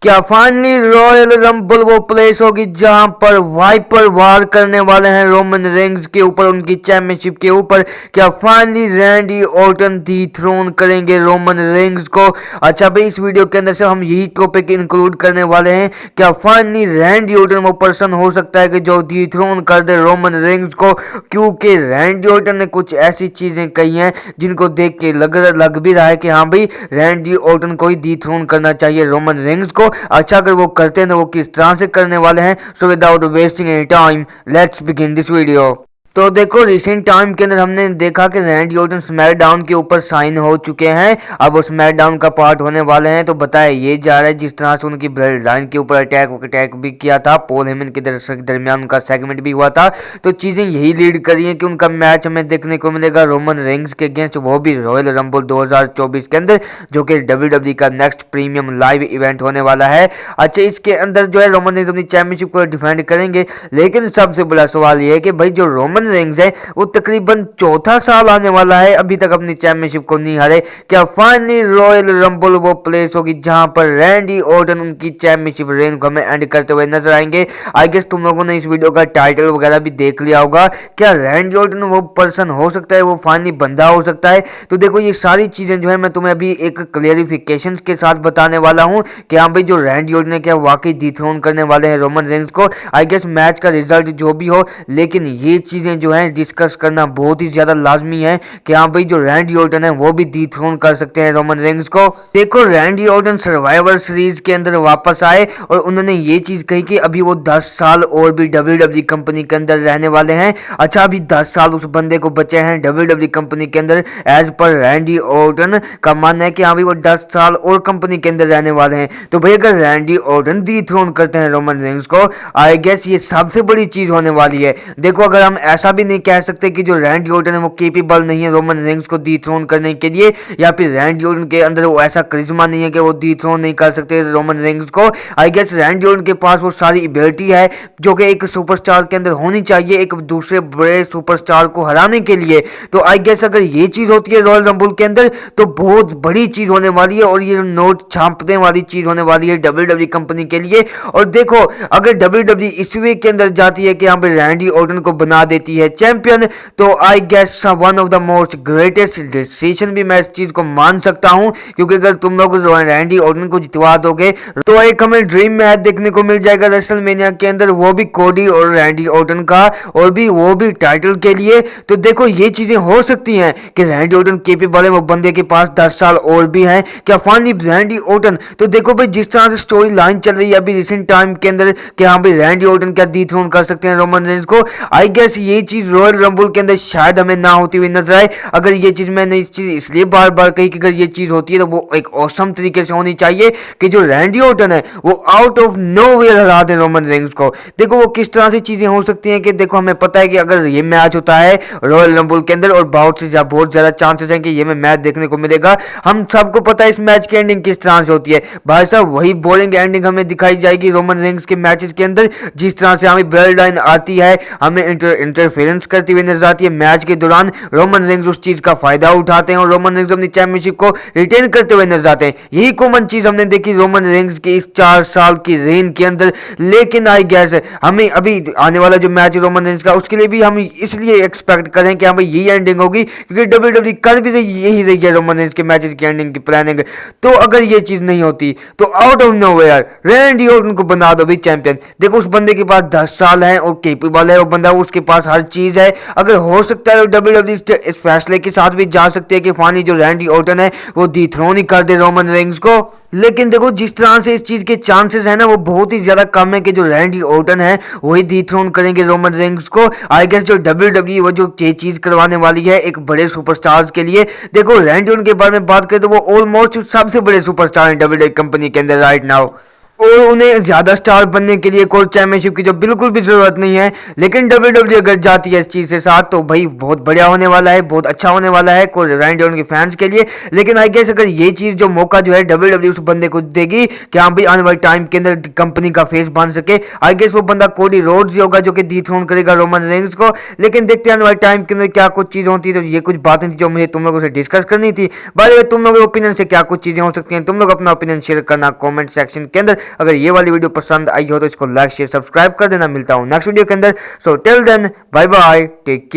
क्या finally royal rumble वो place होगी जहां पर वाइपर वार करने वाले हैं रोमन रेंग्स के ऊपर, उनकी चैंपियनशिप के ऊपर। क्या फाइनली रैंडी ऑर्टन डिथ्रोन करेंगे रोमन रेंग्स को? अच्छा भाई, इस वीडियो के अंदर से हम यही टॉपिक इंक्लूड करने वाले हैं। क्या फाइनली रैंडी ऑर्टन वो पर्सन हो सकता है कि जो डिथ्रोन कर दे रोमन रेंग्स को? क्योंकि रैंडी ऑर्टन ने कुछ ऐसी चीजें कही हैं जिनको देख के लग भी रहा है कि हाँ भाई, रैंडी ऑर्टन को ही डिथ्रोन करना चाहिए रोमन रेंग्स को। अच्छा, अगर वो करते हैं तो वो किस तरह से करने वाले हैं? So without wasting any time, let's begin this video. तो देखो, रिसेंट टाइम के अंदर हमने देखा कि रैंडी ऑर्टन स्मैकडाउन के ऊपर साइन हो चुके हैं। अब वो स्मैकडाउन का पार्ट होने वाले हैं। तो बताया ये जा रहा है जिस तरह से उनकी ब्लड लाइन के ऊपर अटैक भी किया था, पॉल हेमन के दरमियान उनका सेगमेंट भी हुआ था। तो चीजें यही लीड कर रही है कि उनका मैच हमें देखने को मिलेगा रोमन रेंग्स के अगेंस्ट, वो भी रॉयल रंबल 2024 के अंदर, जो कि WWE का नेक्स्ट प्रीमियम लाइव इवेंट होने वाला है। अच्छा, इसके अंदर जो है रोमन रेंग्स अपनी चैंपियनशिप को डिफेंड करेंगे। लेकिन सबसे बड़ा सवाल ये है कि भाई, जो रोमन रेंग्स है वो तकरीबन चौथा साल आने वाला है, अभी तक अपनी चैंपियनशिप को नहीं हारे। क्या फाइनली रॉयल रंबल वो प्लेस होगी जहां पर रैंडी ऑर्टन उनकी चैंपियनशिप रेन को हमें एंड करते हुए नजर आएंगे? आई गेस तुम लोगों ने इस वीडियो का टाइटल वगैरह भी देख लिया होगा। क्या रैंडी ऑर्टन वो पर्सन हो सकता है, वो फाइनली बंदा हो सकता है? तो देखो, ये सारी चीजें जो है मैं तुम्हें अभी एक क्लियरिफिकेशन के साथ बताने वाला हूं कि हाँ भाई, जो रैंडी ऑर्टन है क्या वाकई डिथ्रोन करने वाले हैं रोमन रेंग्स को। आई गेस मैच का रिजल्ट जो भी हो, लेकिन ये चीजें जो है डिस्कस करना बहुत ही ज्यादा लाजमी है कि हाँ भाई, जो रैंडी ऑर्टन है वो भी डिथ्रोन कर सकते हैं रोमन रेंग्स को। देखो, रैंडी ऑर्टन सर्वाइवर सीरीज के अंदर वापस आए और उन्होंने ये चीज कही कि अभी वो 10 साल और भी WWE कंपनी के अंदर रहने वाले हैं। अच्छा, अभी 10 साल उस बंदे को बचे हैं WWE कंपनी के अंदर। एज पर रैंडी ऑर्टन का मानना है कि हाँ भाई, वो 10 साल और कंपनी के अंदर रहने वाले हैं। तो भाई, अगर रैंडी ऑर्टन डिथ्रोन करते हैं रोमन रेंग्स को, आई गेस ये सबसे बड़ी चीज होने वाली है। देखो, अगर हम ऐसा भी नहीं कह सकते कि जो रैंडी ऑर्टन है वो केपेबल नहीं है रोमन रेंग्स को डिथ्रोन करने के लिए, या फिर रैंडी ऑर्टन के अंदर वो ऐसा करिश्मा नहीं है कि वो डिथ्रोन नहीं कर सकते रोमन रेंग्स को। आई गेस रैंडी ऑर्टन के पास वो सारी एबिलिटी है जो कि एक सुपरस्टार के अंदर होनी चाहिए एक दूसरे बड़े सुपरस्टार को हराने के लिए। तो आई गेस अगर ये चीज होती है रॉयल रंबल के अंदर तो बहुत बड़ी चीज होने वाली है, और ये नोट छापने वाली चीज होने वाली है WWE कंपनी के लिए। और देखो, अगर WWE इस वे के अंदर जाती है कि यहाँ पे रैंडी ऑर्टन को बना देती है चैंपियन, तो I guess one of the most greatest decision भी मैं इस चीज को मान सकता हूं। क्योंकि अगर तुम लोग रैंडी ऑर्टन को जितवा दोगे तो एक हमें ड्रीम मैच देखने को मिल जाएगा रेसलमेनिया के अंदर, वो भी कोडी और रैंडी ऑर्टन का, और वो भी टाइटल के लिए। तो देखो, ये चीजें हो सकती हैं कि रैंडी ऑर्टन केपेबल है, वो बंदे के पास 10 साल और भी हैं। क्या फाइनली रैंडी ऑर्टन, तो देखो भाई, जिस तरह से स्टोरी लाइन चल रही है अभी रिसेंट टाइम के अंदर कि हाँ भाई, रैंडी ऑर्टन क्या डिथ्रोन कर सकते हैं रोमन रेंग्स को? आई गेस ये चीज रॉयल रंबल के अंदर शायद हमें ना होती हुई नजर आए। अगर ये चीज मैंने इस चीज इसलिए बार बार कही कि अगर ये चीज होती है तो वो एक औसम तरीके से होनी चाहिए कि जो रैंडी ऑर्टन है वो आउट ऑफ नोवेयर हरा दे रोमन रेंग्स को। देखो, वो किस तरह से चीजें हो सकती हैं कि देखो, हमें पता है कि अगर ये मैच होता है रॉयल रंबल के अंदर और बहुत ज्यादा चांसेस हैं कि ये मैच देखने को मिलेगा। हम सबको पता है इस मैच की एंडिंग किस तरह से होती है भाई साहब, वही बोरिंग एंडिंग हमें दिखाई जाएगी रोमन रेंग्स के मैचेस के अंदर। जिस तरह से हमें ब्लड लाइन आती है, हमें इंटरफेरेंस करती हुई नजर आती है मैच के दौरान, रोमन रेंग्स उस चीज का फायदा उठाते हैं और रोमन रेंग्स अपनी चैंपियनशिप को रिटेन करते हुए नजर आते हैं। यही कॉमन चीज हमने देखी रोमन रेंग्स की इस 4 साल की रेन के अंदर। लेकिन आई गेस हमें अभी आने वाला जो मैच रोमन रेंग्स का, उसके लिए भी हम इसलिए एक्सपेक्ट करें कि हाँ भाई, यही एंडिंग होगी, क्योंकि WWE कर भी यही रही है रोमन रेंग्स के मैचेस की एंडिंग की प्लानिंग। तो अगर ये चीज नहीं होती तो out of nowhere Randy Orton को बना दो भी चैंपियन। देखो, उस बंदे के पास 10 साल है और केपेबल है वो बंदा, उसके पास हर चीज है। अगर हो सकता है तो WWE इस फैसले के साथ भी जा सकते हैं कि फाइनली जो रैंडी ऑर्टन है वो डिथ्रोन ही कर दे रोमन रेंग्स को। लेकिन देखो, जिस तरह से इस चीज के चांसेस है ना, वो बहुत ही ज्यादा कम है कि जो रैंडी ऑर्टन है वही डिथ्रोन करेंगे रोमन रेंग्स को। आई गेस जो WWE वो जो चीज करवाने वाली है एक बड़े सुपरस्टार्स के लिए। देखो, रैंडी ऑर्टन के बारे में बात करें तो वो ऑलमोस्ट सबसे बड़े सुपरस्टार हैं WWE कंपनी के अंदर राइट नाउ, और उन्हें ज्यादा स्टार बनने के लिए कोई चैंपियनशिप की जो बिल्कुल भी जरूरत नहीं है। लेकिन WWE अगर जाती है इस चीज के साथ तो भाई बहुत बढ़िया होने वाला है, बहुत अच्छा होने वाला है कोई रैंडी ऑर्टन के फैंस के लिए। लेकिन आई गेस अगर ये चीज जो मौका जो है WWE उस बंदे को देगी कि हाँ भाई, आने वाले टाइम के अंदर कंपनी का फेस बन सके, आई गेस वो बंदा कोडी रोड्स ही होगा जो कि डिथ्रोन करेगा रोमन रेंग्स को। लेकिन देखते हैं आने वाले टाइम के अंदर क्या कुछ चीज होती है। तो ये कुछ बातें थी जो मुझे तुम लोगों से डिस्कस करनी थी। बाय द वे, तुम लोगों के ओपिनियन से क्या कुछ चीजें हो सकती हैं, तुम लोग अपना ओपिनियन शेयर करना कॉमेंट सेक्शन के अंदर। अगर ये वाली वीडियो पसंद आई हो तो इसको लाइक शेयर सब्सक्राइब कर देना। मिलता हूँ नेक्स्ट वीडियो के अंदर। So till then bye bye, take care.